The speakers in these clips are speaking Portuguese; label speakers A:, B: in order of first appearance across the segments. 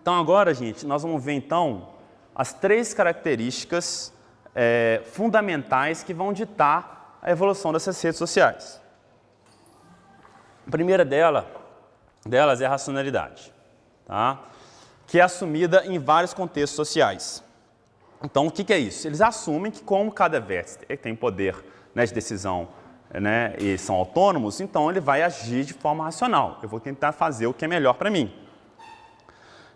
A: Então agora, gente, nós vamos ver então as 3 características fundamentais que vão ditar a evolução dessas redes sociais. A primeira delas é a racionalidade, tá? Que é assumida em vários contextos sociais. Então, o que é isso? Eles assumem que como cada vértice tem poder, né, de decisão, né, e são autônomos, então ele vai agir de forma racional. Eu vou tentar fazer o que é melhor para mim.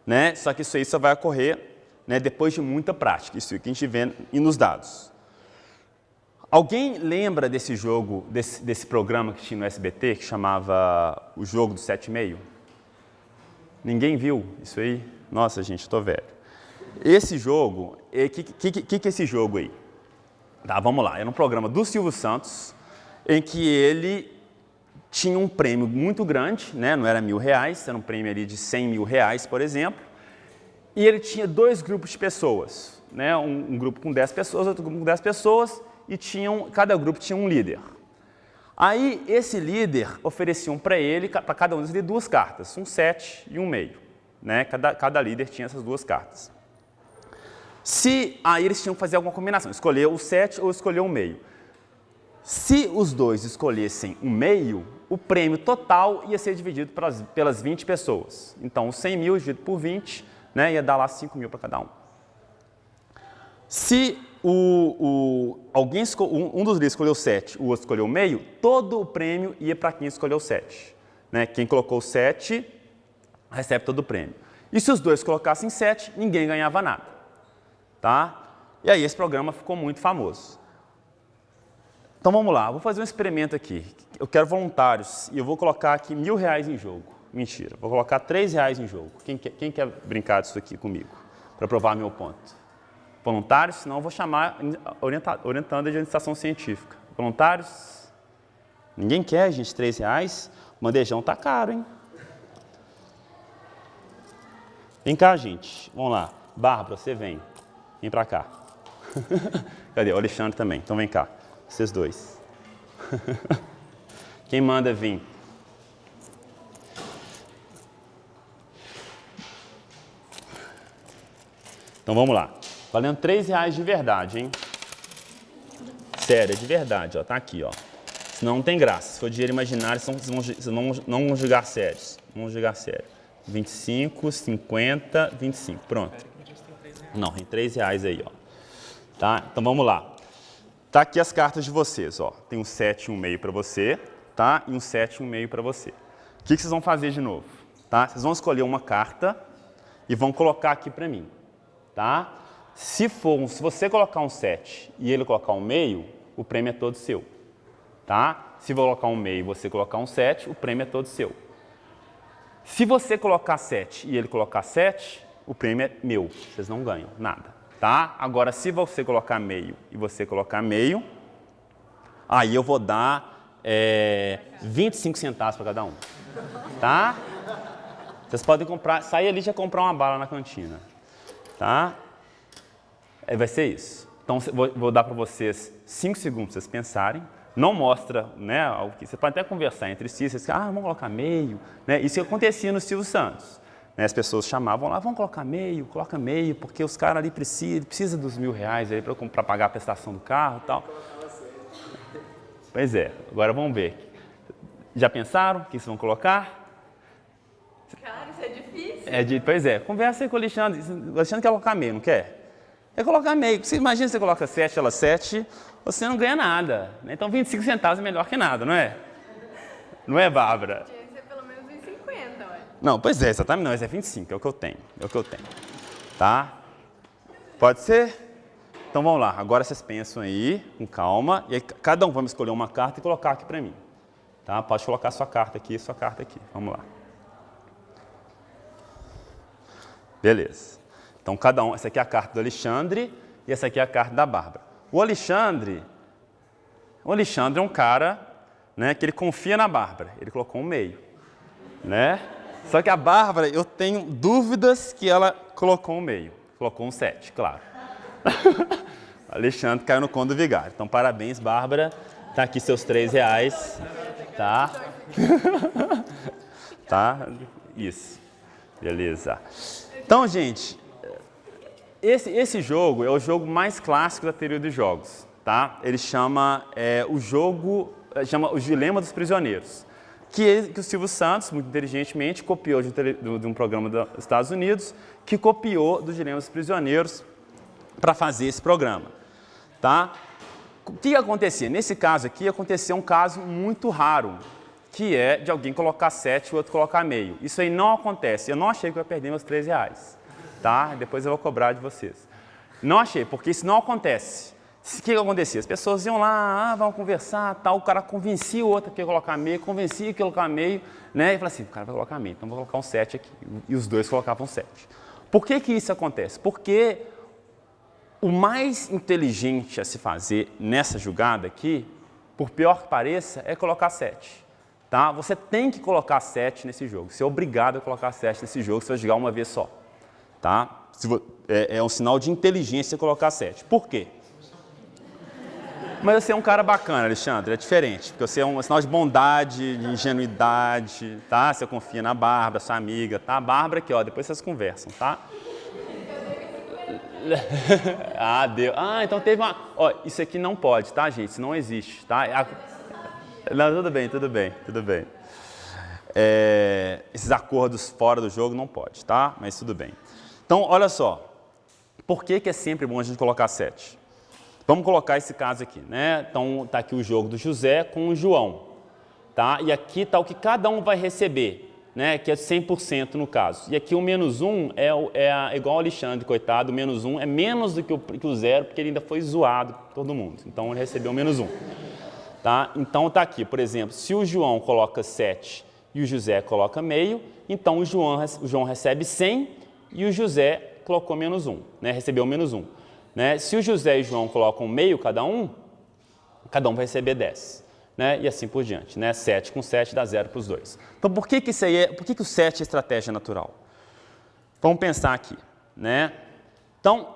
A: Né? Só que isso aí só vai ocorrer, né, depois de muita prática, isso que a gente vê nos dados. Alguém lembra desse jogo, desse programa que tinha no SBT, que chamava O Jogo do 7,5? Ninguém viu isso aí? Nossa, gente, eu tô velho. Esse jogo, que é esse jogo aí? Tá, vamos lá, era um programa do Silvio Santos, em que ele tinha um prêmio muito grande, né? Não era R$1.000, era um prêmio ali de R$100.000, por exemplo, e ele tinha 2 grupos de pessoas, né? Um grupo com 10 pessoas, outro grupo com 10 pessoas, e cada grupo tinha um líder. Aí, esse líder ofereciam para ele, para cada um deles, 2 cartas, um 7 e um meio. Né? Cada líder tinha essas 2 cartas. Aí eles tinham que fazer alguma combinação, escolher o 7 ou escolher o meio. Se os 2 escolhessem o meio, o prêmio total ia ser dividido pelas 20 pessoas. Então, os 100 mil dividido por 20, né, ia dar lá 5 mil para cada um. Se um dos líderes escolheu o 7, o outro escolheu o meio, todo o prêmio ia para quem escolheu o 7. Né? Quem colocou o 7 recebe todo o prêmio. E se os 2 colocassem 7, ninguém ganhava nada. Tá? E aí esse programa ficou muito famoso. Então vamos lá, vou fazer um experimento aqui. Eu quero voluntários e eu vou colocar aqui R$1.000 em jogo. Mentira, vou colocar R$3 em jogo. Quem quer brincar disso aqui comigo? Para provar meu ponto. Voluntários, senão eu vou chamar orientando de administração científica. Voluntários? Ninguém quer, gente, R$3? O bandejão tá caro, hein? Vem cá, gente. Vamos lá. Bárbara, você vem. Vem pra cá. Cadê? O Alexandre também. Então vem cá. Vocês 2. Quem manda vir? Então vamos lá. Valendo R$3 de verdade, hein? Sério, é de verdade, ó. Tá aqui, ó. Senão não tem graça. Se for dinheiro imaginário, vocês não vão jogar sérios. Não vão jogar sério. 25, 50, 25. Pronto. Não, tem R$3 aí, ó. Tá? Então vamos lá. Tá aqui as cartas de vocês, ó. Tem um 7 e um meio para você, tá? E um 7 e um meio para você. O que vocês vão fazer de novo? Tá? Vocês vão escolher uma carta e vão colocar aqui para mim, tá? Se você colocar um 7 e ele colocar um meio, o prêmio é todo seu, tá? Se colocar um meio e você colocar um 7, o prêmio é todo seu. Se você colocar 7 e ele colocar 7, o prêmio é meu, vocês não ganham nada. Tá? Agora, se você colocar meio e você colocar meio, aí eu vou dar 25 centavos para cada um. Tá? Vocês podem sair ali e já comprar uma bala na cantina. Tá? Vai ser isso. Então, vou dar para vocês 5 segundos para vocês pensarem. Não mostra, né, você pode até conversar entre si, vocês vamos colocar meio. Né? Isso acontecia no Silvio Santos. As pessoas chamavam lá, vamos coloca meio, porque os caras ali precisam dos R$1.000 para pagar a prestação do carro e tal. Pois é, agora vamos ver. Já pensaram o que vocês vão colocar?
B: Cara, isso é difícil.
A: Pois é, conversa aí com o Alexandre. O Alexandre quer colocar meio, não quer? Quer colocar meio. Você imagina se você coloca 7, ela 7, você não ganha nada. Né? Então 25 centavos é melhor que nada, não é? Não é, Bárbara? Não, pois é, exatamente, não, esse é 25, é o que eu tenho, tá? Pode ser? Então vamos lá, agora vocês pensam aí, com calma, e aí cada um vai escolher uma carta e colocar aqui para mim, tá? Pode colocar sua carta aqui, vamos lá. Beleza, então cada um, essa aqui é a carta do Alexandre e essa aqui é a carta da Bárbara. O Alexandre é um cara, né, que ele confia na Bárbara, ele colocou um meio, né? Só que a Bárbara, eu tenho dúvidas que ela colocou um meio. Colocou um 7, claro. Alexandre caiu no conto do vigário. Então, parabéns, Bárbara. Tá aqui seus R$3, tá? Tá? Isso. Beleza. Então, gente, esse jogo é o jogo mais clássico da teoria dos jogos, tá? Ele chama o Dilema dos Prisioneiros, que o Silvio Santos, muito inteligentemente, copiou de um programa dos Estados Unidos, que copiou do Dilema dos Prisioneiros para fazer esse programa, tá? O que acontecia? Nesse caso aqui, aconteceu um caso muito raro, que é de alguém colocar 7 e o outro colocar meio. Isso aí não acontece. Eu não achei que eu ia perder meus R$13, tá? Depois eu vou cobrar de vocês. Não achei, porque isso não acontece. O que acontecia? As pessoas iam lá, vão conversar, tal, o cara convencia o outro que ia colocar meio, convencia que ia colocar meio, né? E fala assim, o cara vai colocar meio, então vou colocar um 7 aqui. E os dois colocavam 7. Por que isso acontece? Porque o mais inteligente a se fazer nessa jogada aqui, por pior que pareça, é colocar 7. Tá? Você tem que colocar 7 nesse jogo. Você é obrigado a colocar 7 nesse jogo se você jogar uma vez só. Tá? É um sinal de inteligência colocar 7. Por quê? Mas você é um cara bacana, Alexandre, é diferente. Porque você é um sinal de bondade, de ingenuidade, tá? Você confia na Bárbara, sua amiga, tá? A Bárbara aqui, ó, depois vocês conversam, tá? Deu. Então teve uma... Ó, isso aqui não pode, tá, gente? Isso não existe, tá? Não, tudo bem. Esses acordos fora do jogo não pode, tá? Mas tudo bem. Então, olha só. Por que é sempre bom a gente colocar 7? Vamos colocar esse caso aqui, né? Então, tá aqui o jogo do José com o João, tá? E aqui tá o que cada um vai receber, né? Que é 100% no caso. E aqui o menos 1 é igual ao Alexandre, coitado, o menos 1 é menos do que o 0, porque ele ainda foi zoado por todo mundo. Então, ele recebeu o menos 1. Tá? Então, está aqui, por exemplo, se o João coloca 7 e o José coloca meio, então o João recebe 100 e o José colocou menos 1, né? Recebeu menos 1. Né? Se o José e o João colocam meio cada um vai receber 10. Né? E assim por diante. Né? 7 com 7 dá 0 para os dois. Então, por que o 7 é estratégia natural? Vamos pensar aqui. Né? Então,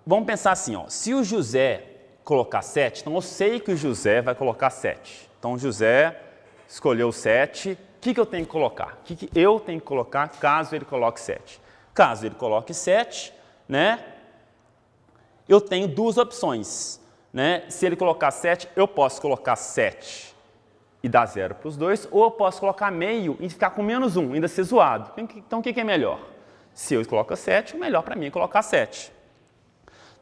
A: vamos pensar assim, ó, se o José colocar 7, então eu sei que o José vai colocar 7. Então, o José escolheu 7. O que eu tenho que colocar? O que eu tenho que colocar caso ele coloque 7? Caso ele coloque 7, né, eu tenho duas opções. Né? Se ele colocar 7, eu posso colocar 7 e dar 0 para os dois, ou eu posso colocar meio e ficar com menos 1, ainda ser zoado. Então, o que é melhor? Se eu coloco 7, o melhor para mim é colocar 7.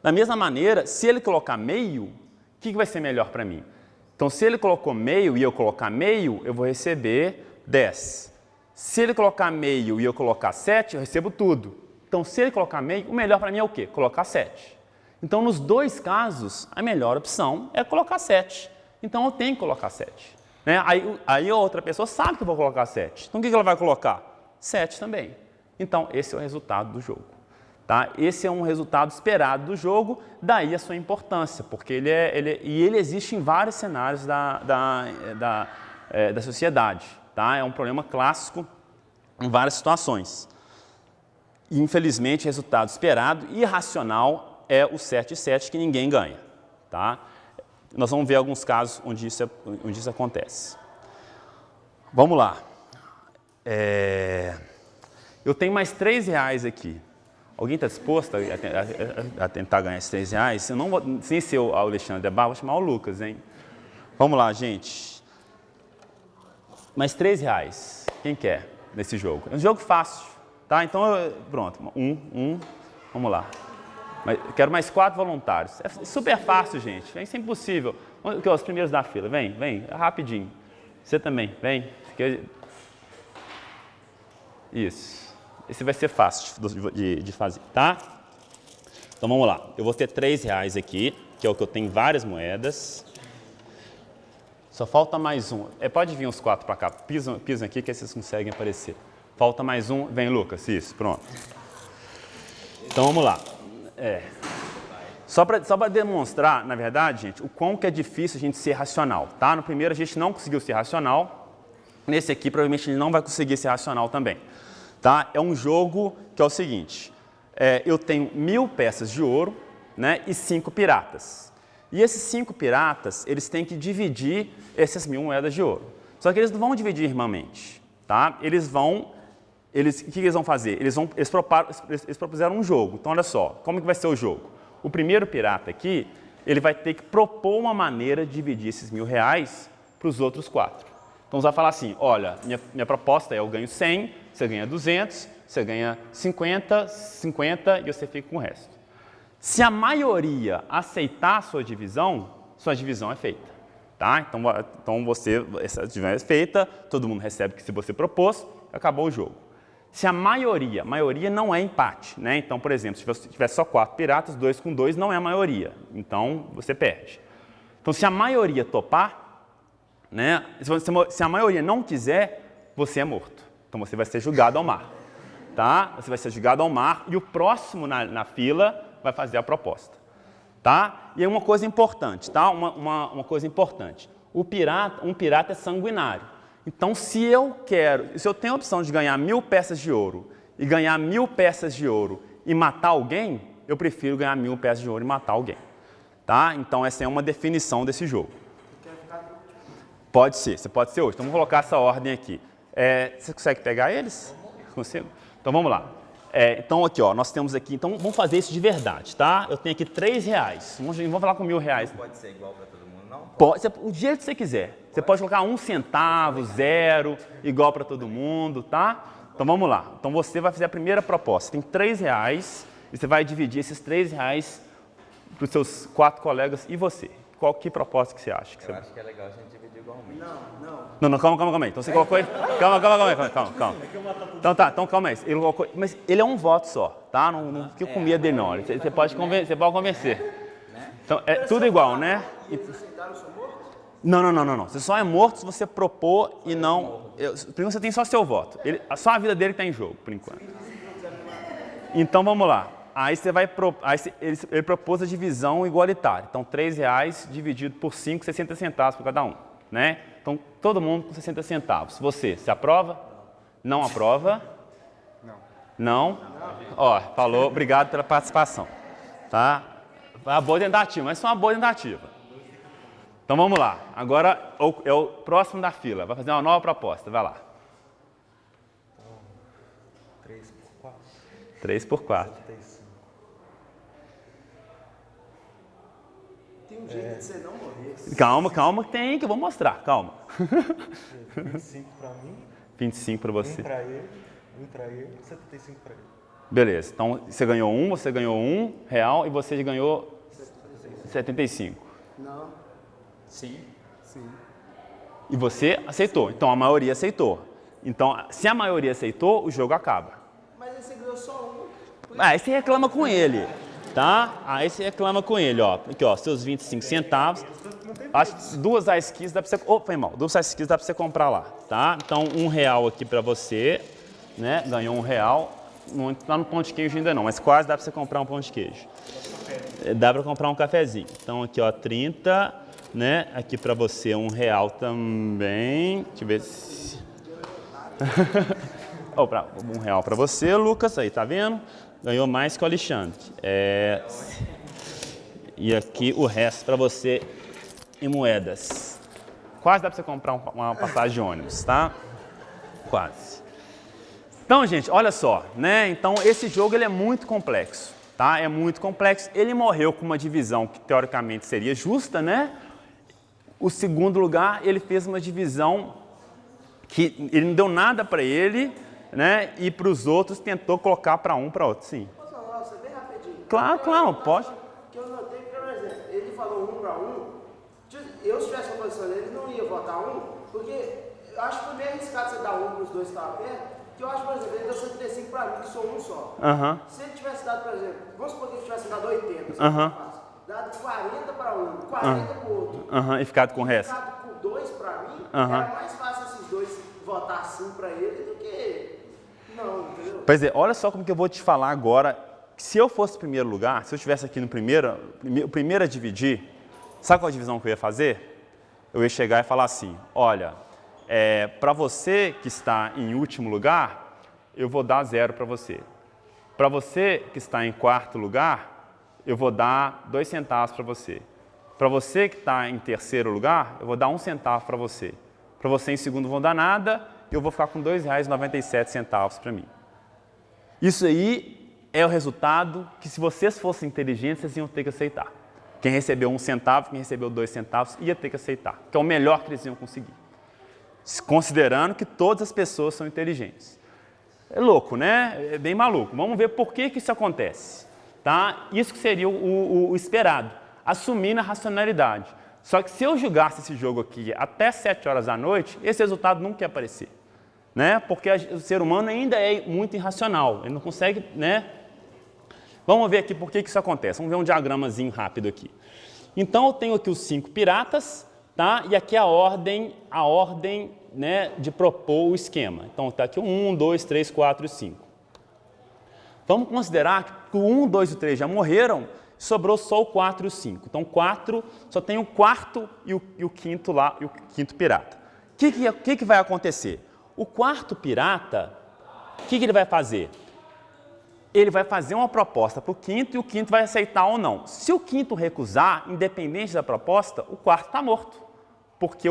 A: Da mesma maneira, se ele colocar meio, o que vai ser melhor para mim? Então, se ele colocou meio e eu colocar meio, eu vou receber 10. Se ele colocar meio e eu colocar 7, eu recebo tudo. Então, se ele colocar meio, o melhor para mim é o quê? Colocar 7. Então, nos dois casos, a melhor opção é colocar 7. Então, eu tenho que colocar 7. Né? Aí a outra pessoa sabe que eu vou colocar 7. Então, o que ela vai colocar? 7 também. Então, esse é o resultado do jogo. Tá? Esse é um resultado esperado do jogo, daí a sua importância, porque ele existe em vários cenários da sociedade. Tá? É um problema clássico em várias situações. E, infelizmente, o resultado esperado e irracional é o 7-7, que ninguém ganha. Tá? Nós vamos ver alguns casos onde isso acontece. Vamos lá. Eu tenho mais R$3 aqui. Alguém está disposto a tentar ganhar esses R$3? Eu não vou, sem ser o Alexandre da Barra, vou chamar o Lucas, hein? Vamos lá, gente. Mais R$3. Quem quer nesse jogo? É um jogo fácil, tá? Então, pronto. Vamos lá. Eu quero mais 4 voluntários. É super fácil, gente. Isso é impossível. Os primeiros da fila. Vem, rapidinho. Você também, vem. Isso. Esse vai ser fácil de fazer, tá? Então, vamos lá. Eu vou ter R$3 aqui, que é o que eu tenho várias moedas. Só falta mais um. Pode vir uns 4 para cá. Pisam aqui que vocês conseguem aparecer. Falta mais um. Vem, Lucas. Isso, pronto. Então, vamos lá. Só para demonstrar, na verdade, gente, o quão que é difícil a gente ser racional, tá? No primeiro a gente não conseguiu ser racional. Nesse aqui, provavelmente, a gente não vai conseguir ser racional também. Tá? É um jogo que é o seguinte, eu tenho 1000 peças de ouro, né, e 5 piratas. E esses 5 piratas, eles têm que dividir essas 1000 moedas de ouro. Só que eles não vão dividir irmãmente. Tá? Eles vão o que eles vão fazer? Eles propuseram um jogo. Então, olha só, como que vai ser o jogo? O primeiro pirata aqui, ele vai ter que propor uma maneira de dividir esses R$1.000 para os outros 4. Então, você vai falar assim, olha, minha proposta é eu ganho 100, você ganha 200, você ganha 50, 50 e você fica com o resto. Se a maioria aceitar a sua divisão é feita. Tá? Então essa divisão é feita, todo mundo recebe o que você propôs, acabou o jogo. Se a maioria não é empate, né? Então, por exemplo, se tiver só 4 piratas, 2 com 2 não é a maioria, então você perde. Então, se a maioria topar, né? Se a maioria não quiser, você é morto. Então, você vai ser jogado ao mar. Tá? Você vai ser jogado ao mar e o próximo na fila vai fazer a proposta. Tá? E aí uma coisa importante, tá? Uma coisa importante. Um pirata é sanguinário. Então, se eu tenho a opção de ganhar 1.000 peças de ouro e ganhar 1.000 peças de ouro e matar alguém, eu prefiro ganhar 1.000 peças de ouro e matar alguém. Tá? Então, essa é uma definição desse jogo. Pode ser, você pode ser hoje. Então, vamos colocar essa ordem aqui. Você consegue pegar eles? Consigo? Então, vamos lá. Então, aqui, ó, nós temos aqui, então vamos fazer isso de verdade, tá? Eu tenho aqui R$3. Vamos falar com R$1.000.
C: Não pode ser igual para todo mundo, não?
A: Pode, o jeito que você quiser. Você pode colocar 1 centavo, 0, igual para todo mundo, tá? Então, vamos lá. Então, você vai fazer a primeira proposta. Tem R$3 e você vai dividir esses R$3 para os seus 4 colegas e você. Que proposta que você acha?
C: Eu acho que é legal a gente dividir igualmente.
A: Não, calma aí. Então você colocou ele. Calma. Então tá, então calma aí. Ele colocou, mas ele é um voto só, tá? Não fica com medo dele não. Você pode convencer. Então é tudo igual, né? Não. Você só é morto se você propor e não. Primeiro você tem só seu voto. Só a vida dele está em jogo, por enquanto. Então vamos lá. Aí ele propôs a divisão igualitária. Então, R$3 dividido por 5, 60 centavos para cada um. Né? Então, todo mundo com 60 centavos. Você aprova? Não aprova? Não. Ó, falou, obrigado pela participação. Tá? Foi uma boa tentativa, mas foi uma boa tentativa. Então, vamos lá. Agora é o próximo da fila. Vai fazer uma nova proposta. Vai lá.
C: 3 por 4.
A: 3 por 4.
D: Tem um jeito de você não morrer.
A: Calma, tem que eu vou mostrar, calma.
D: 25 para mim.
A: 25 para você.
D: 1 para ele, 75 para ele.
A: Beleza, então você ganhou R$1 e você ganhou 75.
D: Não.
C: Sim.
A: E você aceitou, então a maioria aceitou. Então, se a maioria aceitou, o jogo acaba.
D: Mas aí você ganhou só 1.
A: Aí você reclama com ele. Tá? Aí você reclama com ele, ó. Aqui, ó, seus 25 centavos. As 2 ice keys dá pra você. Foi mal. 2 ice keys dá pra você comprar lá, tá? Então, R$1 aqui pra você, né? Ganhou R$1. Não tá no pão de queijo ainda não, mas quase dá pra você comprar um pão de queijo. Dá pra comprar um cafezinho. Então, aqui, ó, 30, né? Aqui pra você R$1 também. Deixa eu ver se. R$1 pra você, Lucas. Aí, tá vendo? Ganhou mais que o Alexandre. E aqui o resto para você em moedas. Quase dá para você comprar uma passagem de ônibus, tá? Quase. Então, gente, olha só, né? Então, esse jogo ele é muito complexo, tá? É muito complexo. Ele morreu com uma divisão que teoricamente seria justa, né? O segundo lugar, ele fez uma divisão que ele não deu nada para ele, né? E para os outros tentou colocar para um, para outro, sim.
D: Posso falar você bem rapidinho?
A: Claro, pode.
D: Que eu notei, por exemplo, ele falou 1 para 1. Eu, se tivesse a posição dele, não ia votar 1, porque eu acho que foi meio arriscado você dar 1 para os dois que estavam perto. Que eu acho, por exemplo, ele deu 75 para mim, que sou 1 só. Se ele tivesse dado, por exemplo, vamos supor que ele tivesse dado 80, dado 40 para um, 40 para o outro.
A: E ficado com o resto.
D: Ficado com 2 para mim, era mais fácil esses dois votar sim para ele do que não, entendeu?
A: Pois é, olha só como que eu vou te falar agora. Se eu fosse o primeiro lugar, se eu estivesse aqui no o primeiro a dividir, sabe qual a divisão que eu ia fazer? Eu ia chegar e falar assim, olha, para você que está em último lugar, eu vou dar 0 para você. Para você que está em quarto lugar, eu vou dar 2 centavos para você. Para você que está em terceiro lugar, eu vou dar 1 centavo para você. Para você em segundo, não vou dar nada. eu vou ficar com R$ 2,97 para mim. Isso aí é o resultado que, se vocês fossem inteligentes, vocês iam ter que aceitar. Quem recebeu 1 centavo, quem recebeu 2 centavos, ia ter que aceitar, que é o melhor que eles iam conseguir. Considerando que todas as pessoas são inteligentes. É louco, né? É bem maluco. Vamos ver por que isso acontece. Tá? Isso que seria o esperado, assumir a racionalidade. Só que se eu julgasse esse jogo aqui até 7 horas da noite, esse resultado nunca ia aparecer. Né? Porque o ser humano ainda é muito irracional, ele não consegue, né? Vamos ver aqui por que isso acontece. Vamos ver um diagramazinho rápido aqui. Então, eu tenho aqui os 5 piratas, tá? E aqui a ordem né, de propor o esquema. Então, está aqui o 1, 2, 3, 4 e 5. Vamos considerar que o 1, 2 e o 3 já morreram, sobrou só o 4 e o 5. Então, 4, só tem o quarto e o quinto lá, e o quinto pirata. O que vai acontecer? O quarto pirata, o que ele vai fazer? Ele vai fazer uma proposta para o quinto e o quinto vai aceitar ou não. Se o quinto recusar, independente da proposta, o quarto está morto. Porque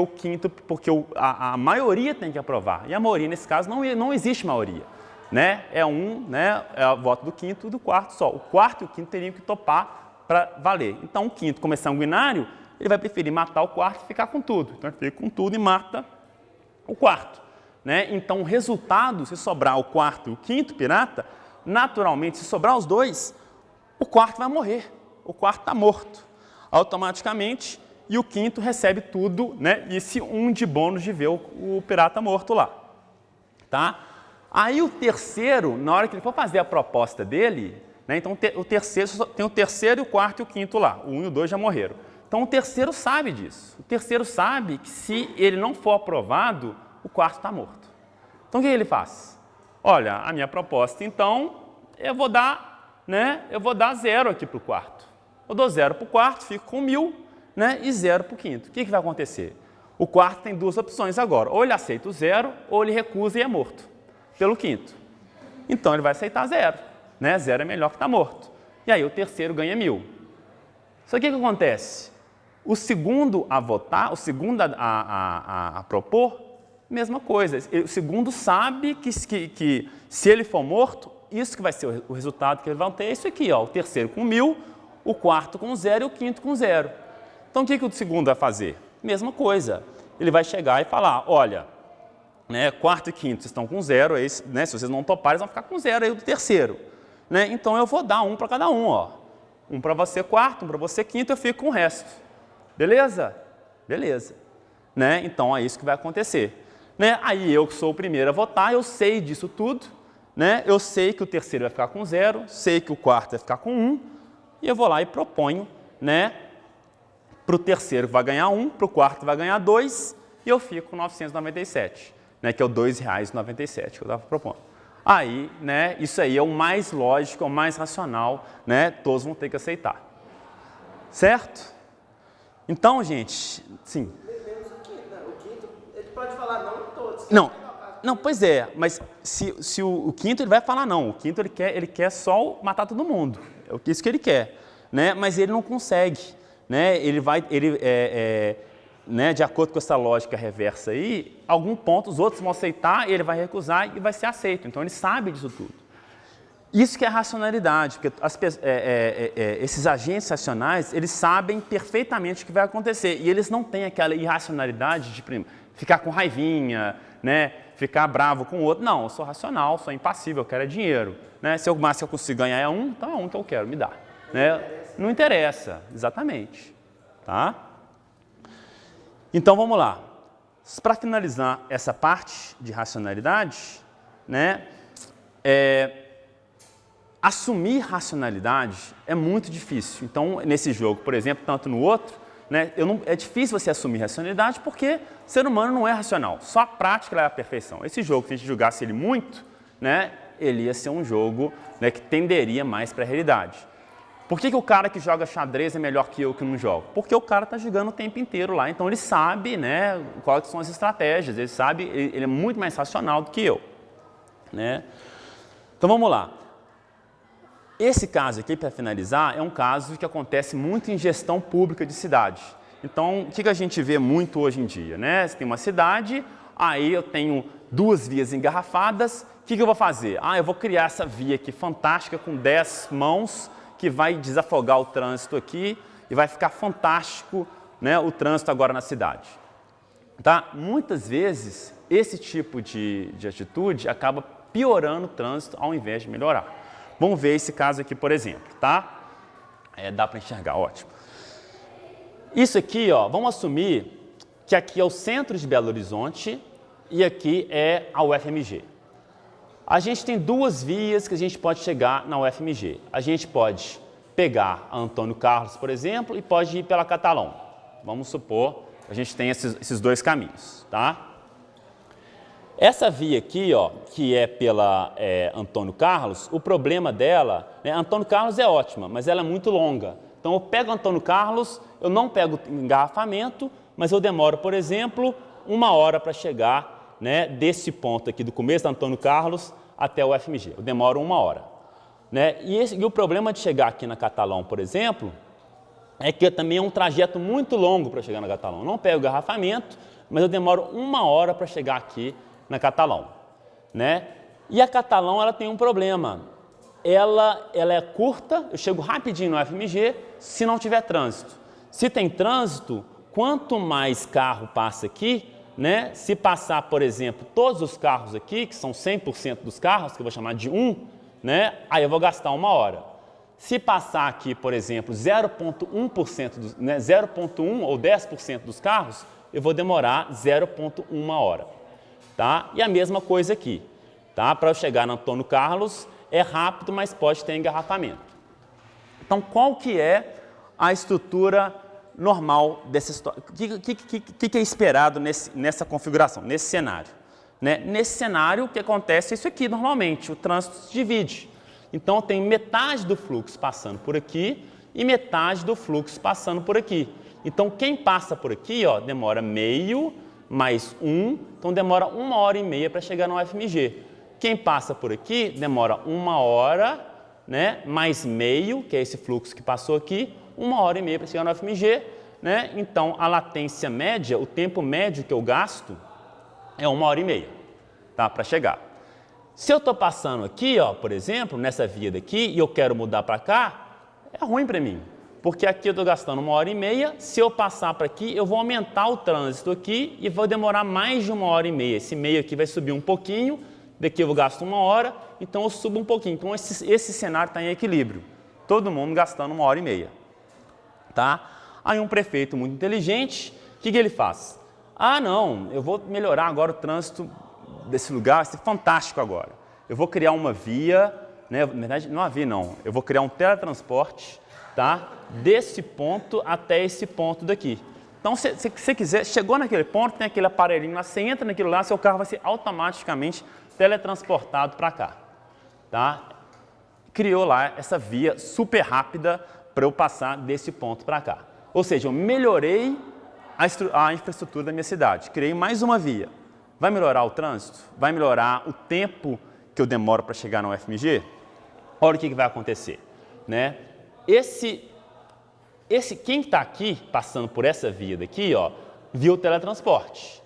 A: a maioria tem que aprovar. E a maioria, nesse caso, não existe maioria. Né? É o voto do quinto e do quarto só. O quarto e o quinto teriam que topar para valer. Então, o quinto, como é sanguinário, ele vai preferir matar o quarto e ficar com tudo. Então, ele fica com tudo e mata o quarto. Né? Então, o resultado, se sobrar o quarto e o quinto pirata, naturalmente, se sobrar os dois, o quarto vai morrer. O quarto está morto. Automaticamente, e o quinto recebe tudo, né? E esse 1 de bônus de ver o pirata morto lá. Tá? Aí o terceiro, na hora que ele for fazer a proposta dele, né? Então o terceiro, tem o terceiro, o quarto e o quinto lá. O 1 e o 2 já morreram. Então o terceiro sabe disso. O terceiro sabe que se ele não for aprovado, o quarto está morto. Então o que ele faz? Olha, a minha proposta, então, eu vou dar 0 aqui para o quarto. Eu dou 0 para o quarto, fico com 1.000, né, e 0 para o quinto. O que vai acontecer? O quarto tem 2 opções agora. Ou ele aceita o 0, ou ele recusa e é morto pelo quinto. Então, ele vai aceitar 0. Né? 0 é melhor que está morto. E aí, o terceiro ganha 1.000. Só que o que acontece? O segundo a votar, o segundo a propor, mesma coisa. O segundo sabe que se ele for morto, isso que vai ser o resultado que eles vão ter é isso aqui, ó, o terceiro com 1.000, o quarto com 0 e o quinto com 0. Então, o que o segundo vai fazer? Mesma coisa. Ele vai chegar e falar, olha, né, quarto e quinto vocês estão com 0, aí, né, se vocês não toparem, eles vão ficar com 0 aí do terceiro. Né? Então, eu vou dar 1 para cada um. Ó. 1 para você quarto, 1 para você quinto, eu fico com o resto. Beleza? Beleza. Né? Então, é isso que vai acontecer. Né? Aí, eu que sou o primeiro a votar, eu sei disso tudo. Né? Eu sei que o terceiro vai ficar com 0, sei que o quarto vai ficar com 1, e eu vou lá e proponho, né, para o terceiro vai ganhar 1, para o quarto vai ganhar 2, e eu fico com 997, né, que é o R$ 2,97 que eu estava propondo. Aí, né, isso aí é o mais lógico, é o mais racional, né, todos vão ter que aceitar. Certo? Então, gente, sim.
D: Menos o quinto, né? O quinto, ele pode falar não em todos.
A: Não, pois é, mas se o quinto ele vai falar não, o quinto ele quer só matar todo mundo, é isso que ele quer, né? Mas ele não consegue, né? Né, de acordo com essa lógica reversa aí, algum ponto os outros vão aceitar, ele vai recusar e vai ser aceito, então ele sabe disso tudo. Isso que é racionalidade, porque esses agentes racionais, eles sabem perfeitamente o que vai acontecer e eles não têm aquela irracionalidade de ficar com raivinha, né? Ficar bravo com o outro. Não, eu sou racional, sou impassível, eu quero é dinheiro. Né? Se o máximo que eu consigo ganhar é 1, então é 1 que eu quero, me dá. Né? Não interessa, exatamente. Tá? Então, vamos lá. Para finalizar essa parte de racionalidade, né, assumir racionalidade é muito difícil. Então, nesse jogo, por exemplo, tanto no outro, né, é difícil você assumir racionalidade porque o ser humano não é racional, só a prática é a perfeição. Esse jogo, se a gente julgasse ele muito, né, ele ia ser um jogo, né, que tenderia mais para a realidade. Por que o cara que joga xadrez é melhor que eu que não jogo? Porque o cara está jogando o tempo inteiro lá, então ele sabe, né, quais são as estratégias, ele sabe, ele é muito mais racional do que eu. Né? Então vamos lá. Esse caso aqui, para finalizar, é um caso que acontece muito em gestão pública de cidade. Então, o que a gente vê muito hoje em dia? Né? Você tem uma cidade aí eu tenho 2 vias engarrafadas, o que eu vou fazer? Eu vou criar essa via aqui fantástica com 10 mãos, que vai desafogar o trânsito aqui e vai ficar fantástico, né, o trânsito agora na cidade. Tá? Muitas vezes, esse tipo de atitude acaba piorando o trânsito ao invés de melhorar. Vamos ver esse caso aqui, por exemplo, tá? Dá para enxergar, ótimo. Isso aqui, ó, vamos assumir que aqui é o centro de Belo Horizonte e aqui é a UFMG. A gente tem 2 vias que a gente pode chegar na UFMG. A gente pode pegar a Antônio Carlos, por exemplo, e pode ir pela Catalão. Vamos supor que a gente tem esses 2 caminhos, tá? Essa via aqui, ó, que é pela Antônio Carlos, o problema dela, né, Antônio Carlos é ótima, mas ela é muito longa. Então eu pego Antônio Carlos, eu não pego engarrafamento, mas eu demoro, por exemplo, 1 hora para chegar, né, desse ponto aqui do começo da Antônio Carlos até o UFMG. Eu demoro 1 hora. Né? E o problema de chegar aqui na Catalão, por exemplo, é que também é um trajeto muito longo para chegar na Catalão. Eu não pego engarrafamento, mas eu demoro 1 hora para chegar aqui na Catalão, né? E a Catalão, ela tem um problema. Ela é curta, eu chego rapidinho no FMG se não tiver trânsito. Se tem trânsito, quanto mais carro passa aqui, né? Se passar, por exemplo, todos os carros aqui, que são 100% dos carros, que eu vou chamar de 1, né? Aí eu vou gastar 1 hora. Se passar aqui, por exemplo, 0,1%, né? 0,1 ou 10% dos carros, eu vou demorar 0,1 hora. Tá? E a mesma coisa aqui, tá? Para eu chegar no Antônio Carlos é rápido, mas pode ter engarrafamento. Então, qual que é a estrutura normal dessa história? O que é esperado nessa configuração, nesse cenário? Né? Nesse cenário, o que acontece é isso aqui normalmente, o trânsito se divide. Então, eu tenho metade do fluxo passando por aqui e metade do fluxo passando por aqui. Então, quem passa por aqui, ó, demora meio mais 1, então demora 1 hora e meia para chegar no UFMG. Quem passa por aqui demora 1 hora, né, mais meio, que é esse fluxo que passou aqui, 1 hora e meia para chegar no UFMG, né? Então a latência média, o tempo médio que eu gasto é 1 hora e meia, tá, para chegar. Se eu estou passando aqui, ó, por exemplo, nessa via daqui e eu quero mudar para cá, é ruim para mim. Porque aqui eu estou gastando 1 hora e meia, se eu passar para aqui, eu vou aumentar o trânsito aqui e vou demorar mais de 1 hora e meia. Esse meio aqui vai subir um pouquinho, daqui eu gasto 1 hora, então eu subo um pouquinho. Então esse cenário está em equilíbrio. Todo mundo gastando 1 hora e meia. Tá? Aí um prefeito muito inteligente, o que ele faz? Não, eu vou melhorar agora o trânsito desse lugar, vai ser fantástico agora. Eu vou criar uma via, né? Na verdade não é uma via não, eu vou criar um teletransporte, tá? Desse ponto até esse ponto daqui. Então, se você quiser, chegou naquele ponto, tem aquele aparelhinho lá, você entra naquilo lá, seu carro vai ser automaticamente teletransportado para cá. Tá? Criou lá essa via super rápida para eu passar desse ponto para cá. Ou seja, eu melhorei a infraestrutura da minha cidade, criei mais uma via. Vai melhorar o trânsito? Vai melhorar o tempo que eu demoro para chegar no UFMG? Olha o que vai acontecer, né? Quem está aqui, passando por essa via daqui, ó, viu o teletransporte.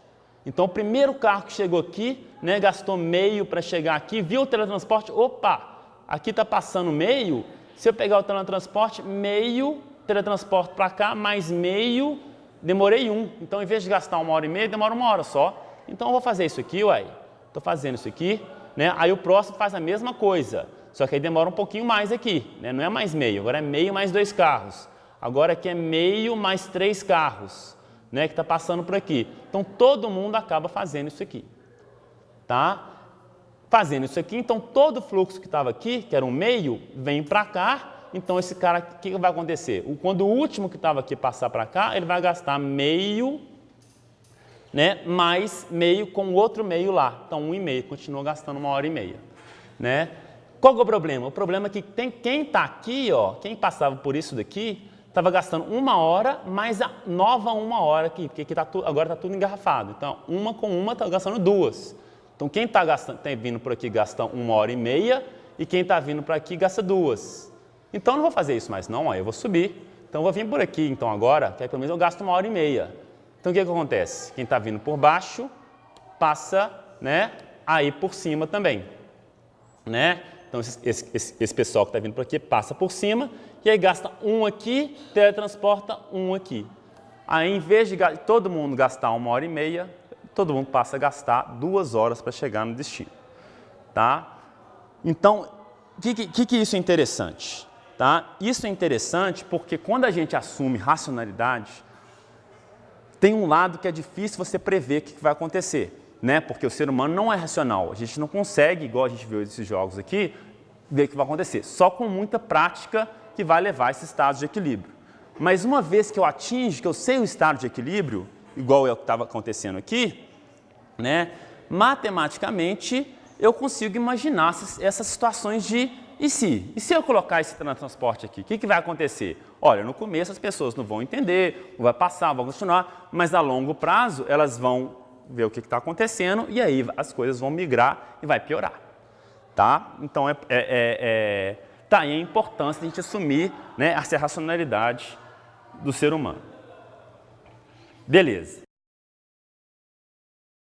A: Então, o primeiro carro que chegou aqui, né, gastou meio para chegar aqui, viu o teletransporte, opa, aqui está passando meio, se eu pegar o teletransporte, meio, teletransporte para cá, mais meio, demorei 1. Então, em vez de gastar 1 hora e meia, demora 1 hora só. Então, eu vou fazer isso aqui, uai, estou fazendo isso aqui, né, aí o próximo faz a mesma coisa. Só que aí demora um pouquinho mais aqui, né? Não é mais meio, agora é meio mais 2 carros. Agora aqui é meio mais 3 carros, né? Que está passando por aqui. Então, todo mundo acaba fazendo isso aqui, tá? Fazendo isso aqui, então todo o fluxo que estava aqui, que era um meio, vem para cá. Então, esse cara, o que vai acontecer? Quando o último que estava aqui passar para cá, ele vai gastar meio, né? Mais meio com o outro meio lá. Então, 1,5, continua gastando 1 hora e meia, né? Qual que é o problema? O problema é que quem está aqui, ó, quem passava por isso daqui, estava gastando 1 hora mais a nova 1 hora aqui, porque aqui agora está tudo engarrafado. Então, uma com uma está gastando 2. Então, quem está vindo por aqui gasta 1 hora e meia e quem está vindo por aqui gasta 2. Então, eu não vou fazer isso mais não, ó, eu vou subir. Então, eu vou vir por aqui, então agora, que aí, pelo menos eu gasto 1 hora e meia. Então, o que acontece? Quem está vindo por baixo passa, né, aí por cima também, né? Então, esse pessoal que está vindo por aqui passa por cima e aí gasta 1 aqui, teletransporta 1 aqui. Aí, em vez de todo mundo gastar 1h30, todo mundo passa a gastar 2 horas para chegar no destino, tá? Então, o que isso é interessante? Tá? Isso é interessante porque quando a gente assume racionalidade, tem um lado que é difícil você prever o que vai acontecer, né? Porque o ser humano não é racional. A gente não consegue, igual a gente viu nesses jogos aqui, ver o que vai acontecer. Só com muita prática que vai levar a esse estado de equilíbrio. Mas uma vez que eu atingo, que eu sei o estado de equilíbrio, igual é o que estava acontecendo aqui, né? Matematicamente, eu consigo imaginar essas situações de e se eu colocar esse teletransporte aqui, o que vai acontecer? Olha, no começo as pessoas não vão entender, não vai passar, vão continuar, mas a longo prazo elas vão ver o que está acontecendo e aí as coisas vão migrar e vai piorar. Tá? Então, tá aí a importância de a gente assumir, né, essa racionalidade do ser humano. Beleza.